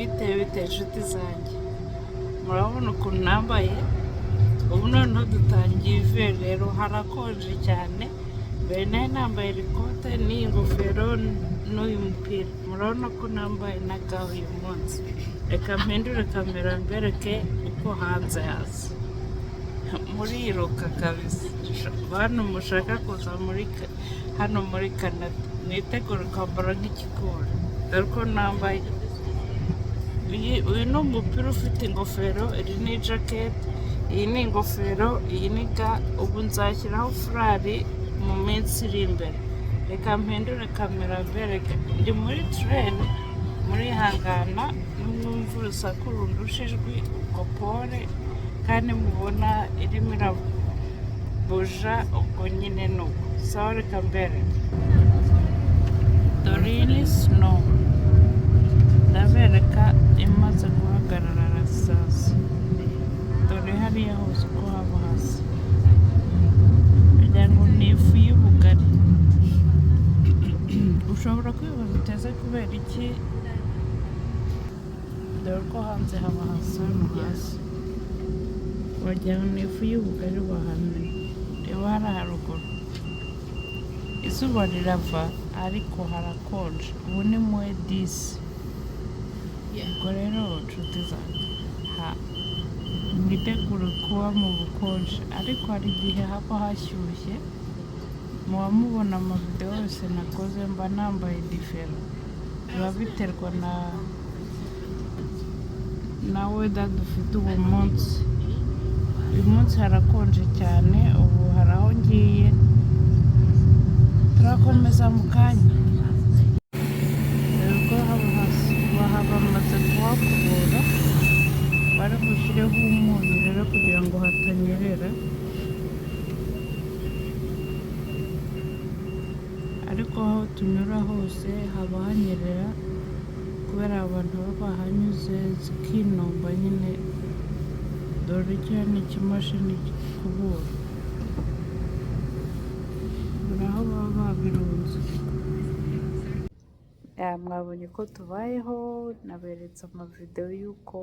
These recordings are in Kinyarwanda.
bite inshuti zanjye, murabona ukuntu nambaye ubu noneho dutangiye iveri, rero harakonje cyane. Mbere nari nambaye ikote n'iyi ngofero n'uyu mupira, murabona ko nambaye na ga uyu munsi. Reka mpindure kamera mbereke uko hanze hasa, muriruka kabisa. Bantu mushaka kuza hano muri Canada mwitegure kwambara nk'ikigori, dore ko nambaye. Uyu ni umupira ufite ingofero, iri ni jaketi, iyi ni ingofero, iyi ni ga. Ubu nzashyiraho furari mu minsi iri imbere. Reka mpindure kamera mbereke. Ndi muri tereni, murihangana n'umwumva urusaku rundusha ijwi, ubwo pole, kandi mubona irimo irabuja, ubwo nyine ni uko. Sawa, reka mbereke. Dore iyi ni snow, ndabereka imaze guhagarara rasasa. Dore hariya hose uko haba hasa, kugira ngo ni ifu y'ubugari. Ushobora kwibaza uteze kubera iki, dore ko hanze haba hasa no hasi, wagira ngo ni ifu y'ubugari wahanwe. Reba hariya haruguru izuba rirava ariko harakonje, ubu ni mu edisi. Ubwo rero nshuti zanjye, mwitegure kuba mu bukonje, ariko hari igihe haba hashyushye. Muba mubona amavidewo yose nakoze mba nambaye difera, biba biterwa na weda dufite uwo munsi. Uyu munsi harakonje cyane, ubu hari aho ngiye, turakomeza mu kanya. Bamaze kuhakubura, bari bushyireho umunyu rero kugira ngo hatanyerera, ariko aho tunyura hose haba hanyerera kubera abantu baba bahanyuze zikinomba nyine. Dore icyo ni ikimashini gikubura, dore aho baba babirunze. Mwabonye ko tubayeho, naberetse amavidewo y'uko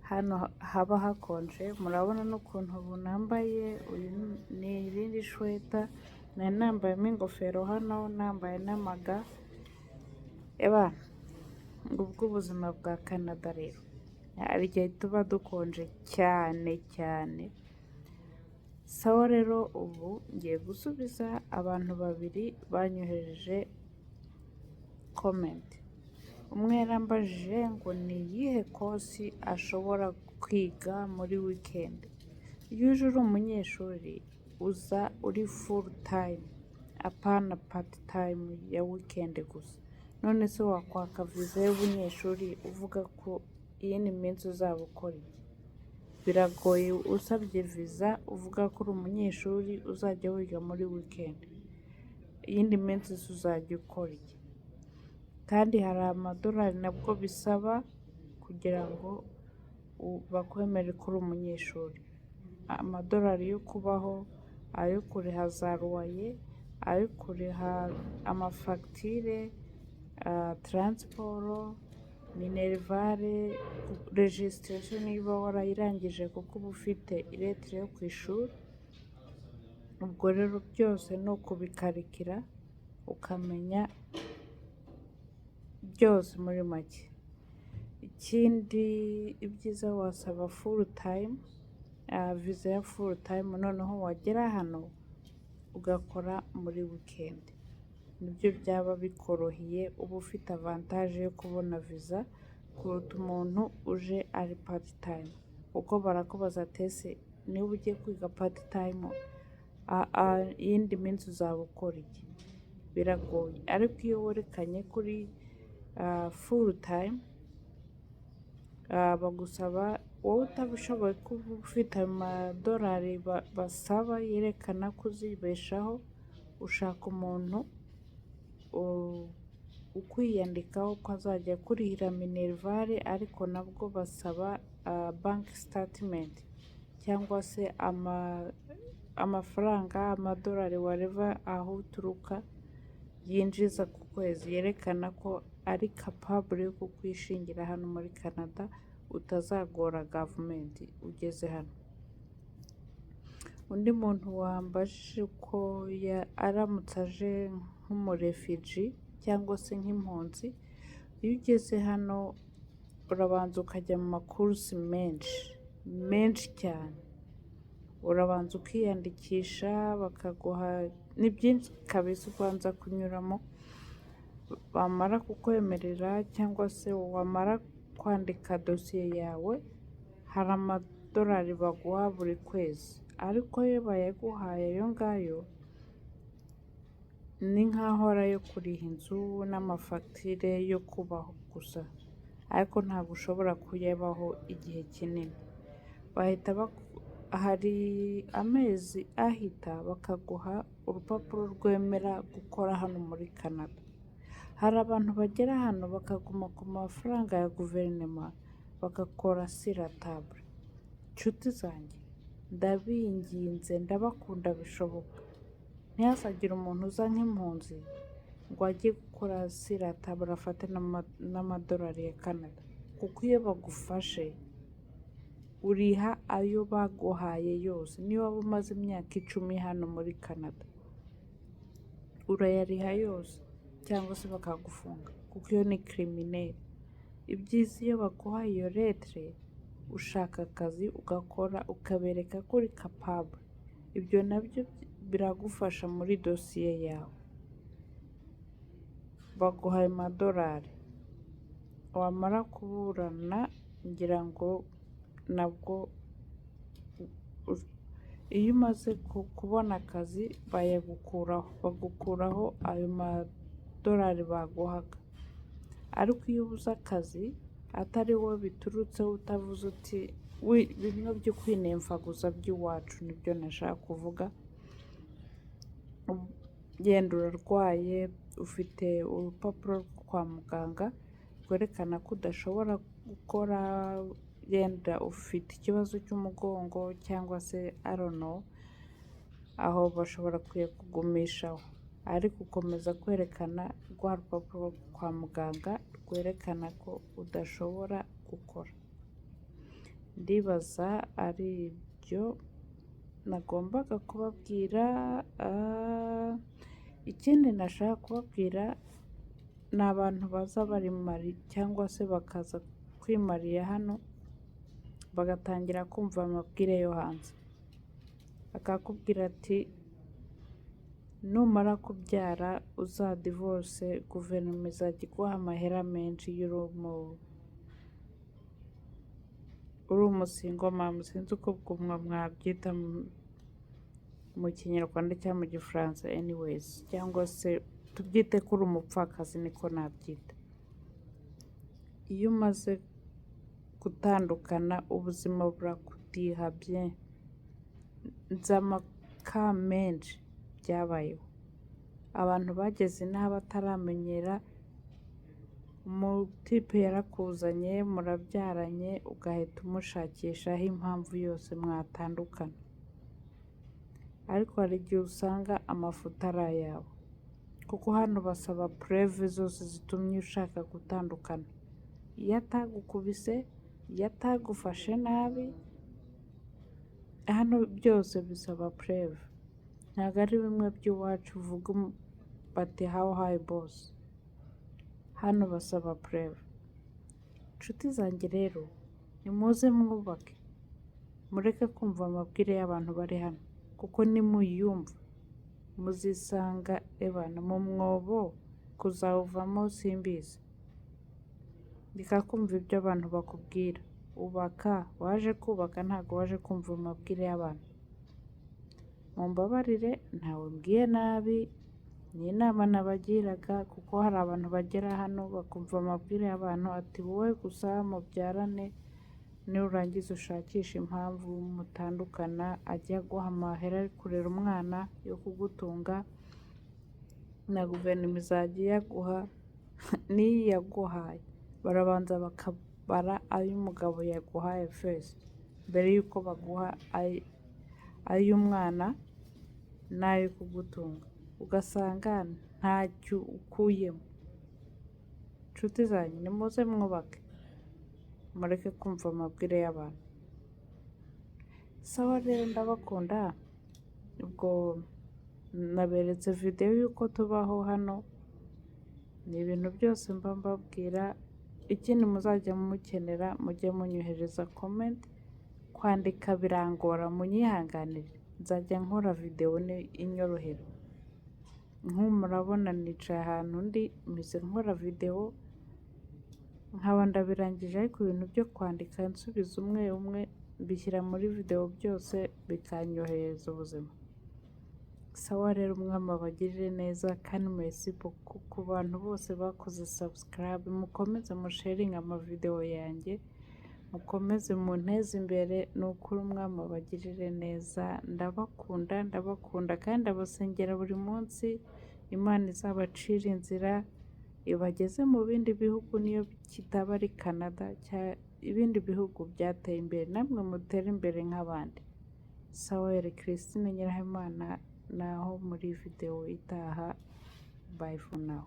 hano haba hakonje. Murabona n'ukuntu ubu nambaye, uyu ni irindi shweta, nari nambayemo ingofero hano, nambaye n'amaga. Ubwo ubuzima bwa Canada rero, hari igihe tuba dukonje cyane cyane. Sawa rero, ubu ngiye gusubiza abantu babiri banyohereje komenti. Umwe yarambajije ngo ni iyihe kosi ashobora kwiga muri wikendi. Iyo uje uri umunyeshuri uza uri full time, apana part time ya wikendi gusa. None se wakwaka viza y'ubunyeshuri uvuga ko iyindi minsi uzaba ukora iki? Biragoye usabye viza uvuga ko uri umunyeshuri uzajya wiga muri wikendi, iyindi minsi uzajya ukora iki? Kandi hari amadolari nabwo bisaba kugira ngo bakwemere ko uri umunyeshuri. Amadolari yo kubaho, ayo kuriha za ruwaye, ayo kuriha amafagitire, taransiporo, minerivare, rejisitirasiyo niba warayirangije kuko uba ufite iretire yo ku ishuri. Ubwo rero byose ni ukubikarikira ukamenya byose muri make. Ikindi, ibyiza wasaba full time, viza ya full time, noneho wagera hano ugakora muri wikendi. Nibyo byaba bikoroheye, uba ufite avantaje yo kubona viza kuruta umuntu uje ari part time, kuko barakubaza tese niba ugiye kwiga part time, iyindi minsi uzaba ukora iki? Biragoye. Ariko iyo werekanye kuri full time, bagusaba wowe utabishoboye kuba ufite amadolari basaba yerekana ko uzibeshaho, ushaka umuntu ukwiyandikaho ko azajya kurihira minerivare, ariko nabwo basaba bank statement cyangwa se amafaranga, amadolari wareva aho uturuka yinjiza ku kwezi, yerekana ko ari capable yo kukwishingira hano muri Canada, utazagora gavumenti ugeze hano. Undi muntu wambajije ko aramutse aje nk'umurefugee cyangwa se nk'impunzi, iyo ugeze hano urabanza ukajya mu makurusi menshi cyane. Urabanza ukiyandikisha, bakaguha ni byinshi kabisa ubanza kunyuramo, bamara kukwemerera cyangwa se wamara kwandika dosiye yawe, hari amadolari baguha buri kwezi, ariko iyo bayaguhaye ayo ngayo ni nk'aho ari ayo kuriha inzu n'amafagitire yo kubaho gusa, ariko ntabwo ushobora kuyabaho igihe kinini. Hari amezi ahita bakaguha urupapuro rwemera gukora hano muri Canada. Hari abantu bagera hano bakaguma ku mafaranga ya guverinoma bagakora siratabure. Nshuti zanjye, ndabinginze, ndabakunda bishoboka, ntihazagire umuntu uza nk'impunzi ngo ajye gukora siratabure afate n'amadolari ya Canada, kuko iyo bagufashe uriha ayo baguhaye yose. Niba waba umaze imyaka 10 hano muri Canada, urayariha yose cyangwa se bakagufunga, kuko iyo ni criminel. Ibyiza iyo baguhaye iyo letre, ushaka akazi ugakora, ukabereka ko uri capable. Ibyo nabyo biragufasha muri dosiye yawe. Baguhaye amadolari, wamara kuburana, ngira ngo nabwo iyo umaze kubona akazi bagukuraho ayo madolari baguhaga. Ariko iyo ubuze akazi atari wowe biturutseho, utavuze uti bimwe byo kwinemfaguza by'iwacu, nibyo nashaka kuvuga. Genda urarwaye, ufite urupapuro rwo kwa muganga rwerekana ko udashobora gukora, yenda ufite ikibazo cy'umugongo cyangwa se I don't know, aho bashobora kugumishaho, ariko ukomeza kwerekana rwa rupapuro kwa muganga rwerekana ko udashobora gukora. Ndibaza ari ibyo nagombaga kubabwira. Ikindi nashaka kubabwira ni abantu baza bari mari cyangwa se bakaza kwimariya hano, bagatangira kumva amabwire yo hanze. Akakubwira ati numara kubyara uzadivorce, guverinoma izajya iguha amahera menshi iyo uri umusingo mama. Sinzi uko mwabyita mu Kinyarwanda cyangwa mu Gifaransa, anyways, cyangwa se tubyite ko uri umupfakazi, niko nabyita. Iyo umaze gutandukana, ubuzima burakutiha bien. Nzi amaka menshi byabayeho, abantu bageze inaha bataramenyera, umutipe yarakuzanye, murabyaranye, ugahita umushakishaho impamvu yose mwatandukana. Ariko hari igihe usanga amafuta ari ayawe, kuko hano basaba preve zose zitumye ushaka gutandukana. Iyo atagukubise, iyo atagufashe nabi, hano byose bisaba preve. Ntabwo ari bimwe by'iwacu uvuga bati how high boss. Hano basaba preve. Nshuti zanjye rero, nimuze mwubake, mureke kumva amabwire y'abantu bari hano, kuko nimuyumva muzisanga mu mwobo, kuzawuvamo simbizi. Reka kumva ibyo abantu bakubwira. Waje kubaka, ntabwo waje kumva amabwire y'abantu. Mumbabarire, ntawe mbwiye nabi, ni inama nabagiraga, kuko hari abantu bagera hano bakumva amabwire y'abantu, ati wowe gusa mubyarane, nurangiza ushakisha impamvu mutandukana, ajya guha amahera ari kurera umwana yo kugutunga, na guverinoma izajya iyaguha. N'iyo yaguhaye barabanza bakabara ay'umugabo yaguhaye first, mbere y'uko baguha ay'umwana n'ayo kugutunga, ugasanga ntacyo ukuyemo. inshuti zanyu nimuze mwubake, mureke kumva amabwire y'abantu. Sawa rero ndabakunda, ubwo naberetse videwo y'uko tubaho hano, ni ibintu byose mba mbabwira. Ikindi muzajya mukenera mujye munyohereza comment, kwandika birangora munyihanganire, nzajya nkora videwo inyorohera. Murabona nicaye ahantu ndi mpise nkora videwo nkaba ndabirangije, ariko ibintu byo kwandika nsubiza umwe umwe mbishyira muri videwo byose bikanyohereza ubuzima. Sawa rero umwami abagirire neza, kandi merci beaucoup ku bantu bose bakoze subscribe, mukomeze musharinga amavidewo yanjye, mukomeze munteze imbere, ni ukuri umwami abagirire neza. Ndabakunda kandi ndabasengera buri munsi, Imana izabacira inzira ibageze mu bindi bihugu, niyo kitaba ari Canada cyangwa ibindi bihugu byateye imbere, namwe mutere imbere nk'abandi. Sawa Christine Nyirahimana, naho muri videwo itaha. Bye for now.